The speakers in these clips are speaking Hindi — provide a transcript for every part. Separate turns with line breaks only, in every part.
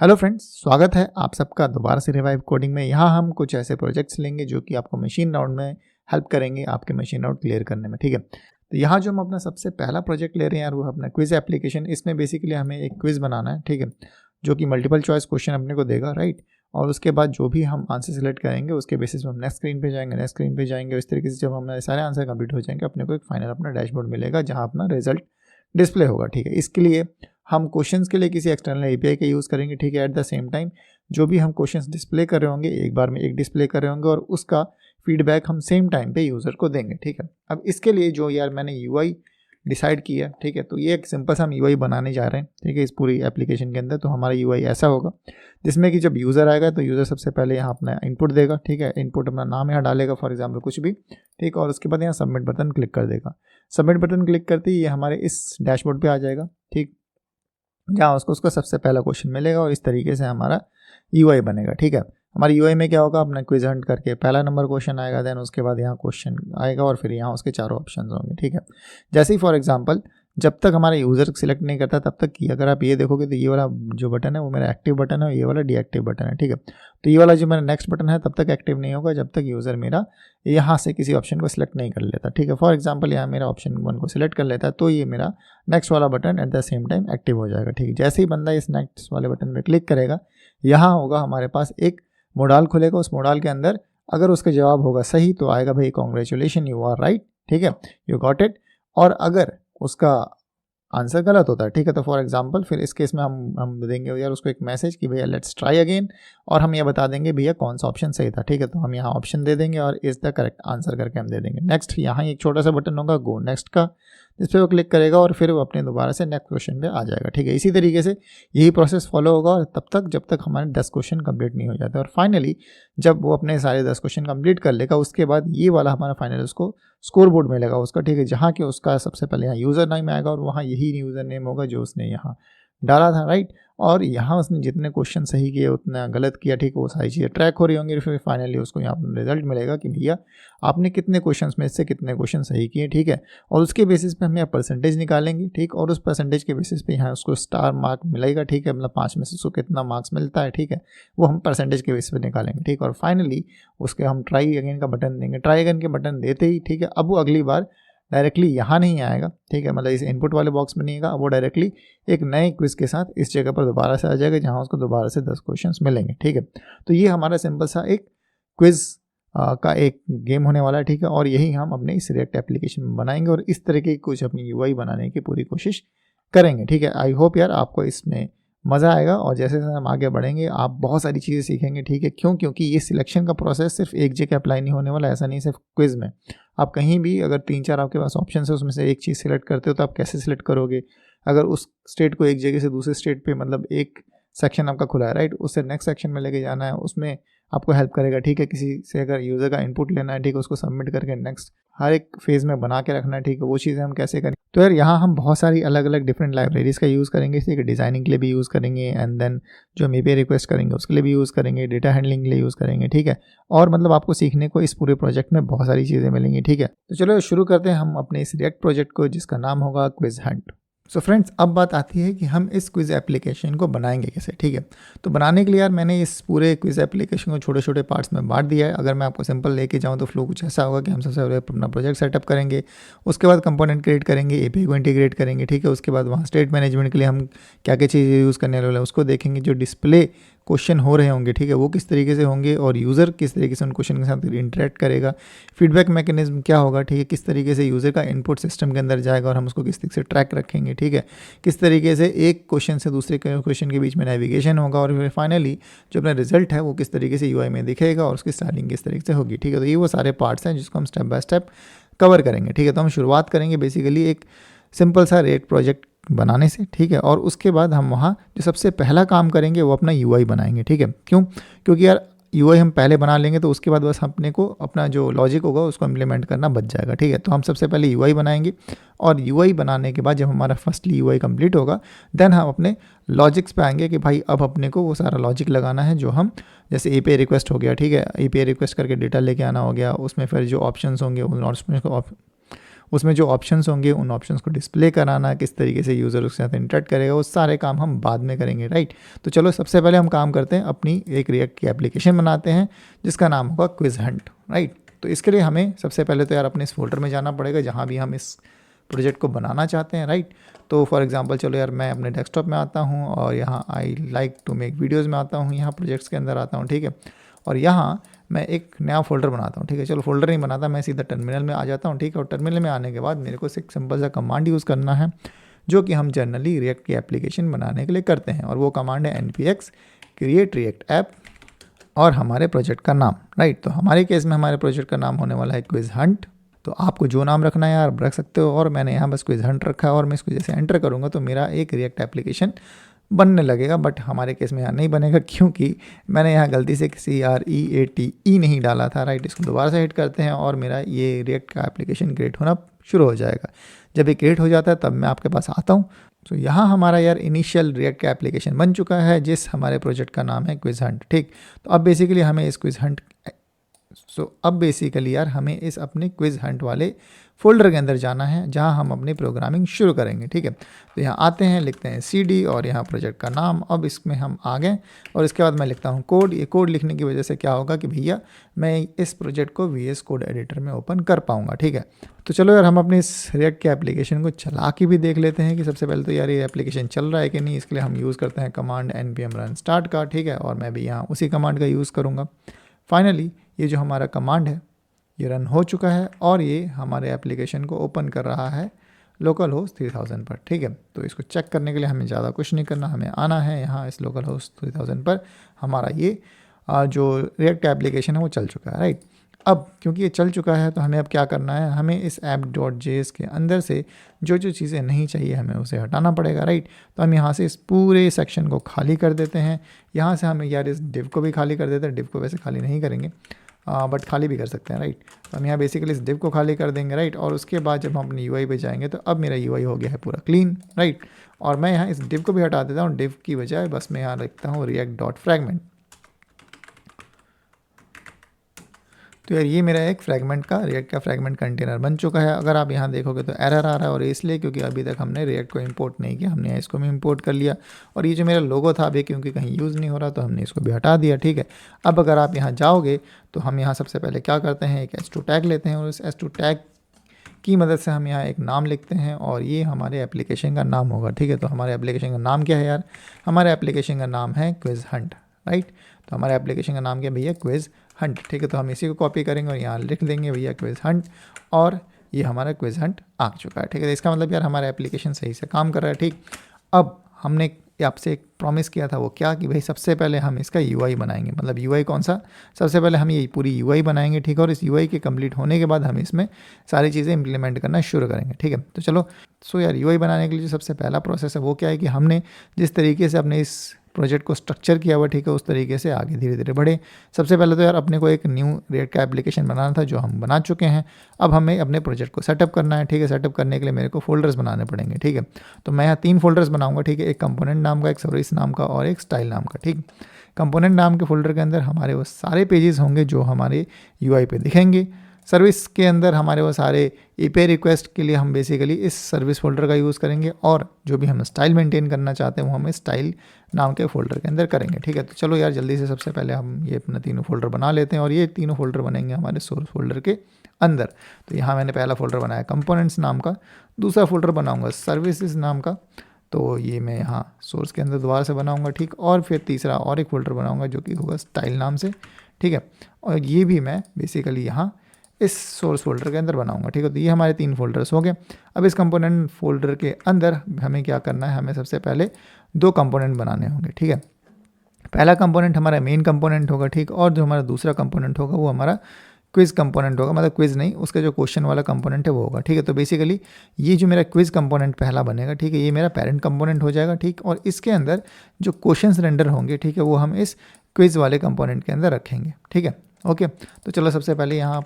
हेलो फ्रेंड्स, स्वागत है आप सबका दोबारा से रिवाइव कोडिंग में। यहाँ हम कुछ ऐसे प्रोजेक्ट्स लेंगे जो कि आपको मशीन राउंड में हेल्प करेंगे आपके मशीन राउंड क्लियर करने में। ठीक है, तो यहाँ जो हम अपना सबसे पहला प्रोजेक्ट ले रहे हैं यार, वो अपना क्विज एप्लीकेशन। इसमें बेसिकली हमें एक क्विज बनाना है, ठीक है, जो कि मल्टीपल चॉइस क्वेश्चन अपने को देगा, राइट। और उसके बाद जो भी हम आंसर सेलेक्ट करेंगे उसके बेसिस पे हम नेक्स्ट स्क्रीन पे जाएंगे। इस तरीके से जब हमारे सारे आंसर कंप्लीट हो जाएंगे अपने को एक फाइनल अपना डैशबोर्ड मिलेगा जहाँ अपना रिजल्ट डिस्प्ले होगा। ठीक है, इसके लिए हम क्वेश्चंस के लिए किसी एक्सटर्नल एपीआई का यूज़ करेंगे। ठीक है, एट द सेम टाइम जो भी हम क्वेश्चंस डिस्प्ले कर रहे होंगे एक बार में एक डिस्प्ले कर रहे होंगे और उसका फीडबैक हम सेम टाइम पे यूज़र को देंगे। ठीक है, अब इसके लिए जो यार मैंने यूआई डिसाइड किया, ठीक है, तो ये एक सिंपल सा हम यूआई बनाने जा रहे हैं। ठीक है, इस पूरी एप्लीकेशन के अंदर तो हमारा यूआई ऐसा होगा जिसमें कि जब यूज़र आएगा तो यूज़र सबसे पहले यहाँ अपना इनपुट देगा। ठीक है, इनपुट अपना नाम यहाँ डालेगा, फॉर एग्जाम्पल कुछ भी, ठीक, और उसके बाद यहाँ सबमिट बटन क्लिक कर देगा। सबमिट बटन क्लिक करते ही ये हमारे इस डैशबोर्ड पे आ जाएगा, ठीक, जहाँ उसको सबसे पहला क्वेश्चन मिलेगा और इस तरीके से हमारा यूआई बनेगा। ठीक है, हमारे यूआई में क्या होगा, अपना क्विज हंट करके पहला नंबर क्वेश्चन आएगा, देन उसके बाद यहाँ क्वेश्चन आएगा और फिर यहाँ उसके चारों ऑप्शंस होंगे। ठीक है, जैसे ही फॉर एग्जांपल जब तक हमारा यूज़र सिलेक्ट नहीं करता तब तक की अगर आप ये देखोगे तो ये वाला जो बटन है वो मेरा एक्टिव बटन है और ये वाला डीएक्टिव बटन है। ठीक है, तो ये वाला जो मेरा नेक्स्ट बटन है तब तक एक्टिव नहीं होगा जब तक यूज़र मेरा यहाँ से किसी ऑप्शन को सिलेक्ट नहीं कर लेता। ठीक है, फॉर एग्जांपल यहाँ मेरा ऑप्शन 1 को सिलेक्ट कर लेता है तो ये मेरा नेक्स्ट वाला button at the same time active हो जाएगा। ठीक है, जैसे ही बंदा इस नेक्स्ट वाले बटन पर क्लिक करेगा यहाँ होगा हमारे पास एक मोडाल खुलेगा। उस मोडाल के अंदर अगर उसका जवाब होगा सही तो आएगा भाई कॉन्ग्रेचुलेशन यू आर राइट, ठीक है, यू गॉट इट। और अगर उसका आंसर गलत होता है, ठीक है, तो फॉर एग्जांपल फिर इस केस में हम देंगे यार उसको एक मैसेज कि भैया लेट्स ट्राई अगेन, और हम ये बता देंगे भैया कौन सा ऑप्शन सही था। ठीक है, तो हम यहाँ ऑप्शन दे देंगे और इज द करेक्ट आंसर करके हम दे देंगे नेक्स्ट। यहाँ एक छोटा सा बटन होगा गो नेक्स्ट का, जिस पर वो क्लिक करेगा और फिर वो अपने दोबारा से नेक्स्ट क्वेश्चन पे आ जाएगा। ठीक है, इसी तरीके से यही प्रोसेस फॉलो होगा और तब तक जब तक हमारे 10 क्वेश्चन कंप्लीट नहीं हो जाते। और फाइनली जब वो अपने सारे 10 क्वेश्चन कंप्लीट कर लेगा उसके बाद ये वाला हमारा फाइनल उसको स्कोर बोर्ड मिलेगा उसका। ठीक है, जहाँ कि उसका सबसे पहले यहाँ यूज़र नेम आएगा और वहाँ यही यूज़र नेम होगा जो उसने यहाँ डाला था, राइट। और यहाँ उसने जितने क्वेश्चन सही किए उतना गलत किया, ठीक है, वो सारी चीज़ें ट्रैक हो रही होंगी। फिर फाइनली उसको यहाँ पर रिजल्ट मिलेगा कि भैया आपने कितने क्वेश्चंस में से कितने क्वेश्चन सही किए। ठीक है, और उसके बेसिस पे हम यहाँ परसेंटेज निकालेंगे, ठीक, और उस परसेंटेज के बेसिस पे यहाँ उसको स्टार मार्क मिलेगा। ठीक है, मतलब 5 में से उसको कितना मार्क्स मिलता है, ठीक है, वो हम परसेंटेज के बेसिस पे निकालेंगे। ठीक, और फाइनली उसके हम ट्राई अगेन का बटन देंगे। ट्राई अगेन के बटन देते ही, ठीक है, अब वो अगली बार डायरेक्टली यहाँ नहीं आएगा। ठीक है, मतलब इस इनपुट वाले बॉक्स में नहीं आएगा, वो डायरेक्टली एक नए क्विज के साथ इस जगह पर दोबारा से आ जाएगा जहाँ उसको दोबारा से 10 क्वेश्चंस मिलेंगे। ठीक है, तो ये हमारा सिंपल सा एक क्विज का एक गेम होने वाला है। ठीक है, और यही हम अपने इस रिएक्ट एप्लीकेशन में बनाएंगे और इस तरह की कुछ अपनी यूआई बनाने की पूरी कोशिश करेंगे। ठीक है, आई होप यार आपको इसमें मज़ा आएगा और जैसे जैसे हम आगे बढ़ेंगे आप बहुत सारी चीज़ें सीखेंगे। ठीक है, क्योंकि ये सिलेक्शन का प्रोसेस सिर्फ एक जगह अप्लाई नहीं होने वाला, ऐसा नहीं सिर्फ क्विज में। आप कहीं भी अगर 3-4 आपके पास ऑप्शन है उसमें से एक चीज़ सिलेक्ट करते हो तो आप कैसे सिलेक्ट करोगे। अगर उस स्टेट को एक जगह से दूसरे स्टेट पे, मतलब एक सेक्शन आपका खुला है, राइट, उससे नेक्स्ट सेक्शन में लेके जाना है, उसमें आपको हेल्प करेगा। ठीक है, किसी से अगर यूज़र का इनपुट लेना है, ठीक है, उसको सबमिट करके नेक्स्ट हर एक फेज़ में बना के रखना है। ठीक है, वो चीज़ें हम कैसे करें। तो यार यहाँ हम बहुत सारी अलग अलग डिफरेंट लाइब्रेरीज़ का यूज़ करेंगे। ठीक है, डिज़ाइनिंग के लिए भी यूज़ करेंगे एंड देन जो हम एपीआई रिक्वेस्ट करेंगे उसके लिए भी यूज़ करेंगे, डेटा हैंडलिंग के लिए यूज़ करेंगे। ठीक है, और मतलब आपको सीखने को इस पूरे प्रोजेक्ट में बहुत सारी चीज़ें मिलेंगी। ठीक है, तो चलो शुरू करते हैं हम अपने इस रिएक्ट प्रोजेक्ट को जिसका नाम होगा क्विज हंट। सो फ्रेंड्स, अब बात आती है कि हम इस क्विज एप्लीकेशन को बनाएंगे कैसे। ठीक है, तो बनाने के लिए यार मैंने इस पूरे क्विज एप्लीकेशन को छोटे छोटे पार्ट्स में बांट दिया है। अगर मैं आपको सिंपल लेके जाऊँ तो फ्लो कुछ ऐसा होगा कि हम सबसे पहले अपना प्रोजेक्ट सेटअप करेंगे, उसके बाद कंपोनेंट क्रिएट करेंगे, एपीआई को इंटीग्रेट करेंगे। ठीक है, उसके बाद वहाँ स्टेट मैनेजमेंट के लिए हम क्या क्या चीज़ें यूज़ करने वाले हैं उसको देखेंगे। जो डिस्प्ले क्वेश्चन हो रहे होंगे, ठीक है, वो किस तरीके से होंगे और यूज़र किस तरीके से उन क्वेश्चन के साथ इंटरेक्ट करेगा। फीडबैक मैकेनिज्म क्या होगा, ठीक है, किस तरीके से यूज़र का इनपुट सिस्टम के अंदर जाएगा और हम उसको किस तरीके से ट्रैक रखेंगे। ठीक है, किस तरीके से एक क्वेश्चन से दूसरे क्वेश्चन के बीच में नेविगेशन होगा और फिर फाइनली जो अपना रिजल्ट है वो किस तरीके से यूआई में दिखेगा और उसकी स्टाइलिंग किस तरीके से होगी। ठीक है, तो ये वो सारे पार्ट्स हैं जिसको हम स्टेप बाय स्टेप कवर करेंगे। ठीक है, तो हम शुरुआत करेंगे बेसिकली एक सिंपल सा रिएक्ट प्रोजेक्ट बनाने से। ठीक है, और उसके बाद हम वहाँ जो सबसे पहला काम करेंगे वो अपना यूआई बनाएंगे। ठीक है, क्योंकि यार यूआई हम पहले बना लेंगे तो उसके बाद बस अपने को अपना जो लॉजिक होगा उसको इम्प्लीमेंट करना बच जाएगा। ठीक है, तो हम सबसे पहले यूआई बनाएंगे और यूआई बनाने के बाद जब हमारा फर्स्टली यूआई कंप्लीट होगा देन हम अपने लॉजिक्स पे आएंगे कि भाई अब अपने को वो सारा लॉजिक लगाना है जो हम, जैसे एपीआई रिक्वेस्ट हो गया, ठीक है, एपीआई रिक्वेस्ट करके डेटा लेके आना हो गया, उसमें फिर जो ऑप्शंस होंगे उसमें जो ऑप्शंस होंगे उन ऑप्शंस को डिस्प्ले कराना, किस तरीके से यूज़र उसके साथ इंटरेक्ट करेगा, वो सारे काम हम बाद में करेंगे, राइट। तो चलो सबसे पहले हम काम करते हैं, अपनी एक रिएक्ट की एप्लीकेशन बनाते हैं जिसका नाम होगा क्विज हंट, राइट। तो इसके लिए हमें सबसे पहले तो यार अपने इस फोल्डर में जाना पड़ेगा जहाँ भी हम इस प्रोजेक्ट को बनाना चाहते हैं, राइट। तो फॉर एग्जांपल चलो यार मैं अपने डेस्कटॉप में आता हूँ और यहाँ I like to make videos में आता हूँ, यहाँ प्रोजेक्ट्स के अंदर आता हूँ, ठीक है। और यहाँ मैं एक नया फोल्डर बनाता हूँ, ठीक है। चलो फोल्डर नहीं बनाता, मैं सीधा टर्मिनल में आ जाता हूँ, ठीक है। और टर्मिनल में आने के बाद मेरे को एक सिंपल सा कमांड यूज़ करना है जो कि हम जनरली रिएक्ट की एप्लीकेशन बनाने के लिए करते हैं, और वो कमांड है npx क्रिएट रिएक्ट ऐप और हमारे प्रोजेक्ट का नाम, राइट। तो हमारे केस में हमारे प्रोजेक्ट का नाम होने वाला है क्विज हंट। तो आपको जो नाम रखना है यार रख सकते हो, और मैंने यहाँ बस क्विज हंट रखा है और मैं इसको जैसे एंटर करूँगा तो मेरा एक रिएक्ट एप्लीकेशन बनने लगेगा। बट हमारे केस में यहाँ नहीं बनेगा क्योंकि मैंने यहाँ गलती से CREATE नहीं डाला था, राइट। इसको दोबारा से हिट करते हैं और मेरा ये रिएक्ट का एप्लीकेशन क्रिएट होना शुरू हो जाएगा। जब ये क्रिएट हो जाता है तब मैं आपके पास आता हूँ। तो यहाँ हमारा यार इनिशियल रिएक्ट का एप्लीकेशन बन चुका है जिस हमारे प्रोजेक्ट का नाम है क्विज हंट, ठीक। तो अब बेसिकली हमें इस क्विज हंट यार हमें इस अपने क्विज हंट वाले फोल्डर के अंदर जाना है जहां हम अपनी प्रोग्रामिंग शुरू करेंगे, ठीक है। तो यहाँ आते हैं, लिखते हैं CD और यहाँ प्रोजेक्ट का नाम। अब इसमें हम आ गए और इसके बाद मैं लिखता हूँ कोड। ये कोड लिखने की वजह से क्या होगा कि भैया मैं इस प्रोजेक्ट को VS कोड एडिटर में ओपन कर पाऊँगा, ठीक है। तो चलो यार हम अपने इस रिएक्ट के एप्लीकेशन को चला के भी देख लेते हैं कि सबसे पहले तो यार ये एप्लीकेशन चल रहा है कि नहीं। इसके लिए हम यूज़ करते हैं कमांड npm run start का, ठीक है। और मैं भी यहाँ उसी कमांड का यूज़ करूँगा। फाइनली ये जो हमारा कमांड है ये रन हो चुका है और ये हमारे एप्लीकेशन को ओपन कर रहा है लोकल होस्ट 3000 पर, ठीक है। तो इसको चेक करने के लिए हमें ज़्यादा कुछ नहीं करना, हमें आना है यहाँ इस लोकल होस्ट 3000 पर। हमारा ये जो रिएक्ट एप्लीकेशन है वो चल चुका है, राइट। अब क्योंकि ये चल चुका है तो हमें अब क्या करना है, हमें इस app.js के अंदर से जो जो चीज़ें नहीं चाहिए हमें उसे हटाना पड़ेगा, राइट। तो हम यहाँ से इस पूरे सेक्शन को खाली कर देते हैं। यहाँ से हमें यार इस div को भी खाली कर देते हैं। div को वैसे खाली नहीं करेंगे बट खाली भी कर सकते हैं, राइट। तो हम यहाँ बेसिकली इस div को खाली कर देंगे, राइट। और उसके बाद जब हम अपनी UI पे जाएंगे तो अब मेरा UI हो गया है पूरा क्लीन, राइट। और मैं यहाँ इस div को भी हटा देता हूँ। div की बजाय बस मैं यहाँ लिखता हूँ react.fragment। तो यार ये मेरा एक फ्रैगमेंट का रिएक्ट का फ्रैगमेंट कंटेनर बन चुका है। अगर आप यहाँ देखोगे तो एरर आ रहा है और इसलिए क्योंकि अभी तक हमने रिएक्ट को इंपोर्ट नहीं किया, हमने इसको भी इंपोर्ट कर लिया। और ये जो मेरा लोगो था अभी क्योंकि कहीं यूज़ नहीं हो रहा तो हमने इसको भी हटा दिया, ठीक है। अब अगर आप यहाँ जाओगे तो हम यहाँ सबसे पहले क्या करते हैं, एक S2 टैग लेते हैं और उस S2 टैग की मदद से हम यहाँ एक नाम लिखते हैं और ये हमारे एप्लीकेशन का नाम होगा, ठीक है। तो हमारे एप्लीकेशन का नाम क्या है यार, हमारे एप्लीकेशन का नाम है क्विज हंट, राइट। तो हमारे एप्लीकेशन का नाम क्या है भैया, क्विज हंट, ठीक है। तो हम इसी को कॉपी करेंगे और यहाँ लिख देंगे भैया क्विज हंट और ये हमारा क्विज हंट आ चुका है, ठीक है। तो इसका मतलब यार हमारा एप्लीकेशन सही से काम कर रहा है, ठीक। अब हमने आपसे एक प्रॉमिस किया था, वो क्या कि भाई सबसे पहले हम इसका UI बनाएंगे। मतलब UI कौन सा, सबसे पहले हम ये पूरी UI बनाएंगे, ठीक है। और इस UI के कंप्लीट होने के बाद हम इसमें सारी चीज़ें इंप्लीमेंट करना शुरू करेंगे, ठीक है। तो चलो यार UI बनाने के लिए जो सबसे पहला प्रोसेस है वो क्या है कि हमने जिस तरीके से अपने इस प्रोजेक्ट को स्ट्रक्चर किया हुआ, ठीक है, उस तरीके से आगे धीरे धीरे बढ़े। सबसे पहले तो यार अपने को एक न्यू रिएक्ट का एप्लीकेशन बनाना था जो हम बना चुके हैं। अब हमें अपने प्रोजेक्ट को सेटअप करना है, ठीक है। सेटअप करने के लिए मेरे को फोल्डर्स बनाने पड़ेंगे, ठीक है। तो मैं यहाँ 3 फोल्डर्स बनाऊंगा, ठीक है। एक कंपोनेंट नाम का, एक सर्विस नाम का और एक स्टाइल नाम का, ठीक। कंपोनेंट नाम के फोल्डर के अंदर हमारे वो सारे पेजेस होंगे जो हमारे UI पे दिखेंगे। सर्विस के अंदर हमारे वो सारे API रिक्वेस्ट के लिए हम बेसिकली इस सर्विस फोल्डर का यूज़ करेंगे और जो भी हम स्टाइल मेंटेन करना चाहते हैं वो हम स्टाइल नाम के फोल्डर के अंदर करेंगे, ठीक है। तो चलो यार जल्दी से सबसे पहले हम ये अपना तीनों फोल्डर बना लेते हैं और ये तीनों फोल्डर बनेंगे हमारे सोर्स फोल्डर के अंदर। तो यहाँ मैंने पहला फोल्डर बनाया कंपोनेंट्स नाम का, दूसरा फोल्डर बनाऊँगा सर्विसेज नाम का, तो ये मैं यहाँ सोर्स के अंदर दोबारा से बनाऊँगा, ठीक। और फिर तीसरा और एक फोल्डर बनाऊँगा जो कि होगा स्टाइल नाम से, ठीक है। और ये भी मैं बेसिकली यहाँ इस सोर्स फोल्डर के अंदर बनाऊंगा, ठीक है। तो ये हमारे 3 फोल्डर्स हो गए। अब इस कंपोनेंट फोल्डर के अंदर हमें क्या करना है, हमें सबसे पहले 2 कंपोनेंट बनाने होंगे, ठीक है। पहला कंपोनेंट हमारा मेन कंपोनेंट होगा, ठीक। और जो हमारा दूसरा कंपोनेंट होगा वो हमारा क्विज कंपोनेंट होगा, मतलब क्विज नहीं, उसका जो क्वेश्चन वाला कंपोनेंट है वो होगा, ठीक है। तो बेसिकली ये जो मेरा क्विज कंपोनेंट पहला बनेगा, ठीक है, ये मेरा पेरेंट कंपोनेंट हो जाएगा, ठीक। और इसके अंदर जो क्वेश्चंस रेंडर होंगे, ठीक है, वो हम इस क्विज वाले कंपोनेंट के अंदर रखेंगे, ठीक है। ओके, तो चलो सबसे पहले यहाँ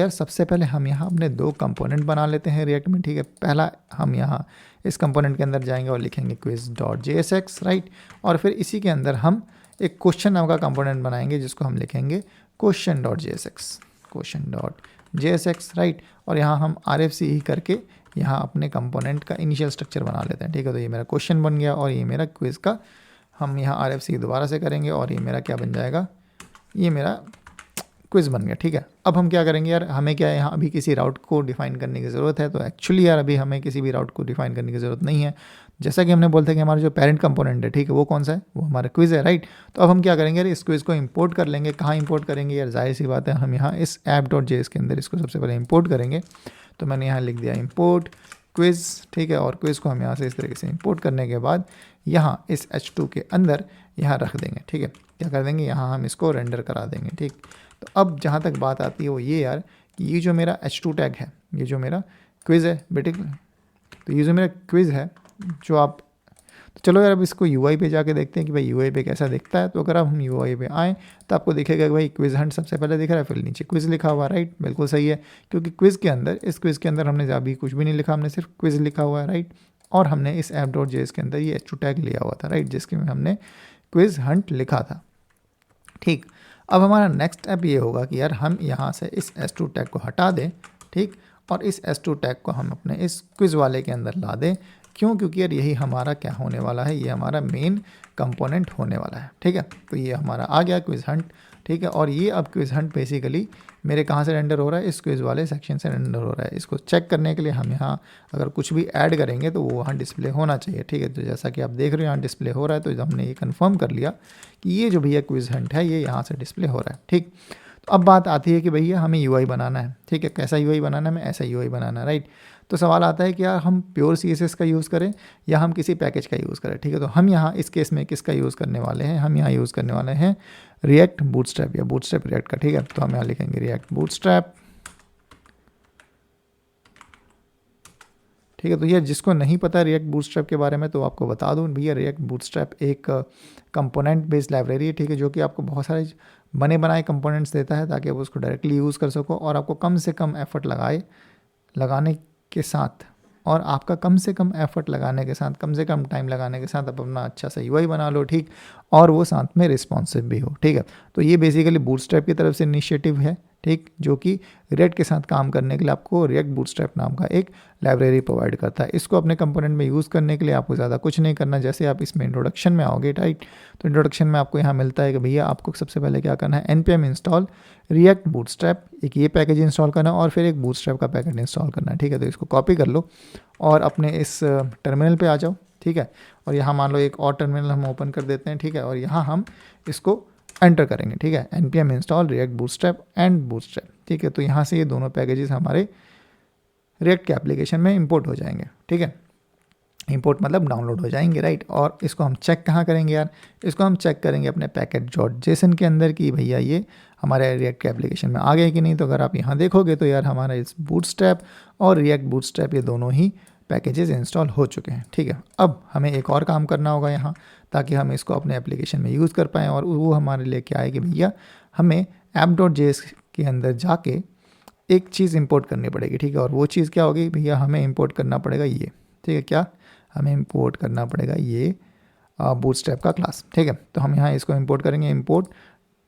सबसे पहले हम यहाँ अपने 2 कंपोनेंट बना लेते हैं रिएक्ट में, ठीक है। पहला हम यहाँ इस कंपोनेंट के अंदर जाएंगे और लिखेंगे quiz.jsx, राइट। और फिर इसी के अंदर हम एक क्वेश्चन नाम का कंपोनेंट बनाएंगे जिसको हम लिखेंगे question.jsx JSX, राइट। और यहाँ हम RFC करके यहाँ अपने कंपोनेंट का इनिशियल स्ट्रक्चर बना लेते हैं, ठीक है। तो ये मेरा क्वेश्चन बन गया और ये मेरा क्विज़ का हम यहाँ RFC दोबारा से करेंगे और ये मेरा क्या बन जाएगा, ये मेरा क्विज़ बन गया, ठीक है। अब हम क्या करेंगे यार, हमें क्या है यहाँ अभी किसी राउट को डिफाइन करने की ज़रूरत है। तो एक्चुअली यार अभी हमें किसी भी राउट को डिफाइन करने की ज़रूरत नहीं है। जैसा कि हमने बोलते हैं कि हमारा जो पेरेंट कंपोनेंट है, ठीक है, वो कौन सा है, वो हमारा क्विज़ है, राइट। तो अब हम क्या करेंगे यार, इस क्विज़ को इंपोर्ट कर लेंगे। कहाँ इंपोर्ट करेंगे यार, जाहिर सी बात है हम यहाँ इस app.js के अंदर इसको सबसे पहले इंपोर्ट करेंगे। तो मैंने यहाँ लिख दिया इंपोर्ट क्विज़, ठीक है। और क्विज़ को हम यहाँ से इस तरीके से इंपोर्ट करने के बाद यहाँ इस H2 के अंदर यहाँ रख देंगे, ठीक है। क्या कर देंगे, यहाँ हम इसको रेंडर करा देंगे, ठीक। तो अब जहाँ तक बात आती है वो ये यार कि ये जो मेरा H2 टैग है, ये जो मेरा क्विज़ है बेटे, तो ये जो मेरा क्विज़ है जो आप, तो चलो यार अब इसको UI पे जाके देखते हैं कि भाई UI पे कैसा दिखता है। तो अगर अब हम UI पे आएँ तो आपको दिखेगा कि भाई क्विज़ हंट सबसे पहले दिख रहा है, फिर नीचे क्विज़ लिखा हुआ है, राइट। बिल्कुल सही है, क्योंकि क्विज़ के अंदर, इस क्विज़ के अंदर हमने अभी कुछ भी नहीं लिखा, हमने सिर्फ क्विज़ लिखा हुआ है, राइट। और हमने इस app.js के अंदर ये H2 टैग लिया हुआ था, राइट, जिसके में हमने क्विज़ हंट लिखा था, ठीक। अब हमारा नेक्स्ट स्टेप ये होगा कि यार हम यहाँ से इस S2 टैग को हटा दें, ठीक। और इस S2 टैग को हम अपने इस क्विज़ वाले के अंदर ला दें। क्यों, क्योंकि यार यही हमारा क्या होने वाला है, ये हमारा मेन कंपोनेंट होने वाला है, ठीक है। तो ये हमारा आ गया क्विज़ हंट, ठीक है। और ये अब क्विज़ हंट बेसिकली मेरे कहाँ से रेंडर हो रहा है, इस क्विज़ वाले सेक्शन से रेंडर हो रहा है। इसको चेक करने के लिए हम यहाँ अगर कुछ भी ऐड करेंगे तो वो वहाँ डिस्प्ले होना चाहिए, ठीक है। तो जैसा कि आप देख रहे हो यहाँ डिस्प्ले हो रहा है, तो हमने ये कंफर्म कर लिया कि ये जो भैया क्विज़ हंट है ये यहाँ से डिस्प्ले हो रहा है, ठीक। तो अब बात आती है कि भैया हमें UI बनाना है, ठीक है। कैसा UI बनाना है, हमें ऐसा UI बनाना है, राइट। तो सवाल आता है कि यार हम प्योर CSS का यूज़ करें या हम किसी पैकेज का यूज़ करें, ठीक है। तो हम यहाँ इस केस में किसका यूज़ करने वाले हैं, हम यहाँ यूज़ करने वाले हैं रिएक्ट बूटस्ट्रैप या बूटस्ट्रैप रिएक्ट का, ठीक है। तो हम यहाँ लिखेंगे रिएक्ट बूटस्ट्रैप, ठीक है। तो ये जिसको नहीं पता रिएक्ट बूटस्ट्रैप के बारे में तो आपको बता दूं भैया, रिएक्ट बूटस्ट्रैप एक कंपोनेंट बेस्ड लाइब्रेरी है, ठीक है, जो कि आपको बहुत सारे बने बनाए कंपोनेंट्स देता है ताकि आप उसको डायरेक्टली यूज़ कर सको और आपको कम से कम एफर्ट लगाने के साथ, और आपका कम से कम एफर्ट लगाने के साथ, कम से कम टाइम लगाने के साथ आप अपना अच्छा सा UI बना लो, ठीक। और वो साथ में रिस्पॉन्सिव भी हो, ठीक है। तो ये बेसिकली बूटस्ट्रैप की तरफ से इनिशिएटिव है, ठीक, जो कि रिएक्ट के साथ काम करने के लिए आपको रिएक्ट बूटस्ट्रैप नाम का एक लाइब्रेरी प्रोवाइड करता है। इसको अपने कंपोनेंट में यूज़ करने के लिए आपको ज़्यादा कुछ नहीं करना। जैसे आप इसमें इंट्रोडक्शन में आओगे, राइट, तो इंट्रोडक्शन में आपको यहाँ मिलता है कि भैया आपको सबसे पहले क्या करना है, npm इंस्टॉल रिएक्ट बूटस्ट्रैप, एक ये पैकेज इंस्टॉल करना और फिर एक बूटस्ट्रैप का पैकेज इंस्टॉल करना है, ठीक है। तो इसको कॉपी कर लो और अपने इस टर्मिनल पे आ जाओ, ठीक है। और यहाँ मान लो एक और टर्मिनल हम ओपन कर देते हैं, ठीक है। और यहाँ हम इसको एंटर करेंगे, ठीक है, npm install react bootstrap and bootstrap, ठीक है। तो यहाँ से ये दोनों पैकेजेस हमारे रिएक्ट के एप्लीकेशन में इंपोर्ट हो जाएंगे, ठीक है। इंपोर्ट मतलब डाउनलोड हो जाएंगे, राइट। और इसको हम चेक कहाँ करेंगे यार, इसको हम चेक करेंगे अपने package.json के अंदर कि भैया ये हमारे रिएक्ट के एप्लीकेशन में आ गए कि नहीं। तो अगर आप यहाँ देखोगे तो यार हमारा इस बूटस्ट्रैप और रिएक्ट बूटस्ट्रैप ये दोनों ही पैकेजेस इंस्टॉल हो चुके हैं, ठीक है। अब हमें एक और काम करना होगा यहाँ, ताकि हम इसको अपने एप्लीकेशन में यूज़ कर पाएँ। और वो हमारे लिए क्या है कि भैया हमें app.js के अंदर जाके एक चीज़ इंपोर्ट करनी पड़ेगी, ठीक है। और वो चीज़ क्या होगी भैया, हमें इंपोर्ट करना पड़ेगा ये, ठीक है। क्या हमें इंपोर्ट करना पड़ेगा ये बूटस्ट्रैप का क्लास, ठीक है। तो हम यहाँ इसको इंपोर्ट करेंगे, इंपोर्ट,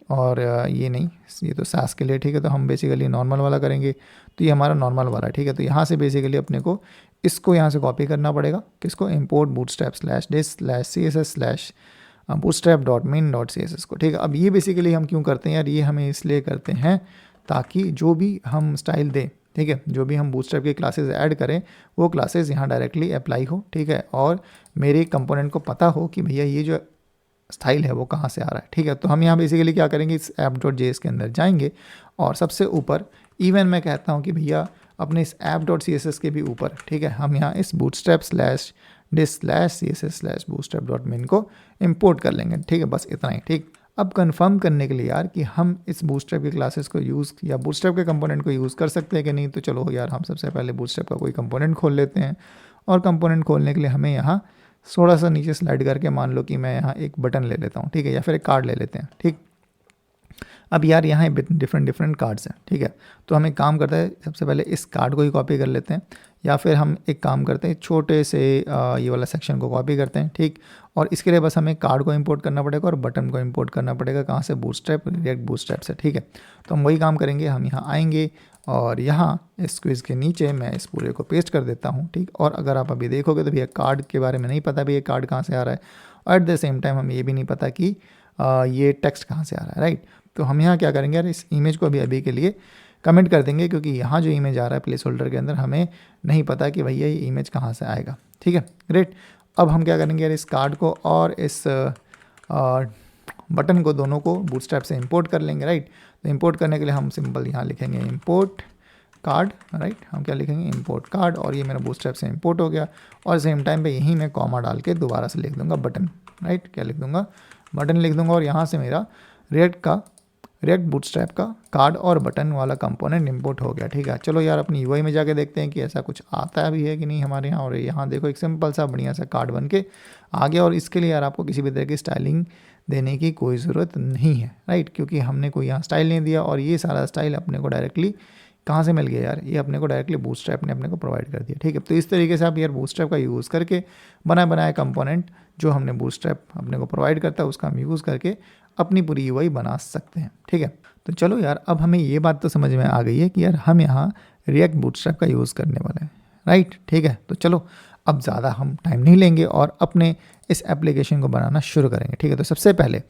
और ये नहीं, ये तो सास के लिए, ठीक है। तो हम बेसिकली नॉर्मल वाला करेंगे, तो ये हमारा नॉर्मल वाला है, ठीक है। तो यहाँ से बेसिकली अपने को इसको यहाँ से कॉपी करना पड़ेगा, किसको, import bootstrap/this/css/bootstrap.min.css को, ठीक है। अब ये बेसिकली हम क्यों करते हैं यार, ये हमें इसलिए करते हैं ताकि जो भी हम स्टाइल दें, ठीक है, जो भी हम बूटस्ट्रैप की क्लासेस ऐड करें वो क्लासेस यहाँ डायरेक्टली अप्लाई हो, ठीक है। और मेरे कंपोनेंट को पता हो कि भैया ये जो स्टाइल है वो कहाँ से आ रहा है, ठीक है। तो हम यहाँ बेसिकली क्या करेंगे, इस app.js के अंदर जाएंगे और सबसे ऊपर इवन मैं कहता हूँ कि भैया अपने इस app.css के भी ऊपर, ठीक है, हम यहाँ इस bootstrap/this/css/bootstrap.min को इंपोर्ट कर लेंगे, ठीक है। बस इतना ही, ठीक। अब कंफर्म करने के लिए यार कि हम इस बूटस्ट्रैप की क्लासेस को यूज़ या बूटस्ट्रैप के कंपोनेंट को यूज़ कर सकते हैं कि नहीं, तो चलो यार हम सबसे पहले बूटस्ट्रैप का कोई कंपोनेंट खोल लेते हैं। और कंपोनेंट खोलने के लिए हमें यहाँ थोड़ा सा नीचे स्लाइड करके मान लो कि मैं यहाँ एक बटन ले लेता हूँ, ठीक है, या फिर एक कार्ड ले लेते हैं, ठीक। अब यार यहाँ डिफरेंट कार्ड्स हैं, ठीक है। तो हमें काम करता है सबसे पहले इस कार्ड को ही कॉपी कर लेते हैं, या फिर हम एक काम करते हैं, छोटे से ये वाला सेक्शन को कॉपी करते हैं, ठीक। और इसके लिए बस हमें कार्ड को इंपोर्ट करना पड़ेगा और बटन को इंपोर्ट करना पड़ेगा, कहाँ से, बूटस्ट्रैप, रिएक्ट बूटस्ट्रैप से, ठीक है। तो हम वही काम करेंगे, हम यहाँ आएंगे और यहाँ इस क्विज़ के नीचे मैं इस पूरे को पेस्ट कर देता हूँ, ठीक। और अगर आप अभी देखोगे तो भैया कार्ड के बारे में नहीं पता, भैया कार्ड कहाँ से आ रहा है, और एट द सेम टाइम हमें ये भी नहीं पता कि ये टेक्स्ट कहाँ से आ रहा है, राइट। तो हम यहाँ क्या करेंगे यार, इस इमेज को अभी के लिए कमेंट कर देंगे, क्योंकि यहाँ जो इमेज आ रहा है प्लेस होल्डर के अंदर हमें नहीं पता कि भैया ये इमेज कहाँ से आएगा, ठीक है। ग्रेट। अब हम क्या करेंगे यार, इस कार्ड को और इस बटन को, दोनों को बूटस्ट्रैप से इंपोर्ट कर लेंगे, राइट। तो इंपोर्ट करने के लिए हम सिंपल यहाँ लिखेंगे इंपोर्ट कार्ड, राइट। हम क्या लिखेंगे, इंपोर्ट कार्ड, और ये मेरा बूटस्ट्रैप से इंपोर्ट हो गया। और सेम टाइम पे यहीं मैं कॉमा डाल के दोबारा से लिख दूंगा बटन, राइट। क्या लिख दूंगा, बटन लिख दूंगा। और यहाँ से मेरा रिएक्ट बूटस्ट्रैप का कार्ड और बटन वाला कंपोनेंट इंपोर्ट हो गया, ठीक है। चलो यार अपनी यूआई में जाके देखते हैं कि ऐसा कुछ आता भी है कि नहीं हमारे यहाँ। और यहाँ देखो एक सिंपल सा बढ़िया सा कार्ड बन के आ गया। और इसके लिए यार आपको किसी भी तरह की स्टाइलिंग देने की कोई ज़रूरत नहीं है, राइट, क्योंकि हमने कोई यहाँ स्टाइल नहीं दिया। और ये सारा स्टाइल अपने को डायरेक्टली कहाँ से मिल गया यार, ये अपने को डायरेक्टली बूटस्ट्रैप ने अपने को प्रोवाइड कर दिया, ठीक है। तो इस तरीके से आप यार बूटस्ट्रैप का यूज़ करके बनाया कंपोनेंट जो हमने बूटस्ट्रैप अपने को प्रोवाइड करता है उसका हम यूज़ करके अपनी पूरी यूआई बना सकते हैं, ठीक है। तो चलो यार अब हमें ये बात तो समझ में आ गई है कि यार हम यहाँ रिएक्ट बूटस्ट्रैप का यूज़ करने वाले हैं, राइट, ठीक है। तो चलो अब ज़्यादा हम टाइम नहीं लेंगे और अपने इस एप्लीकेशन को बनाना शुरू करेंगे, ठीक है। तो सबसे पहले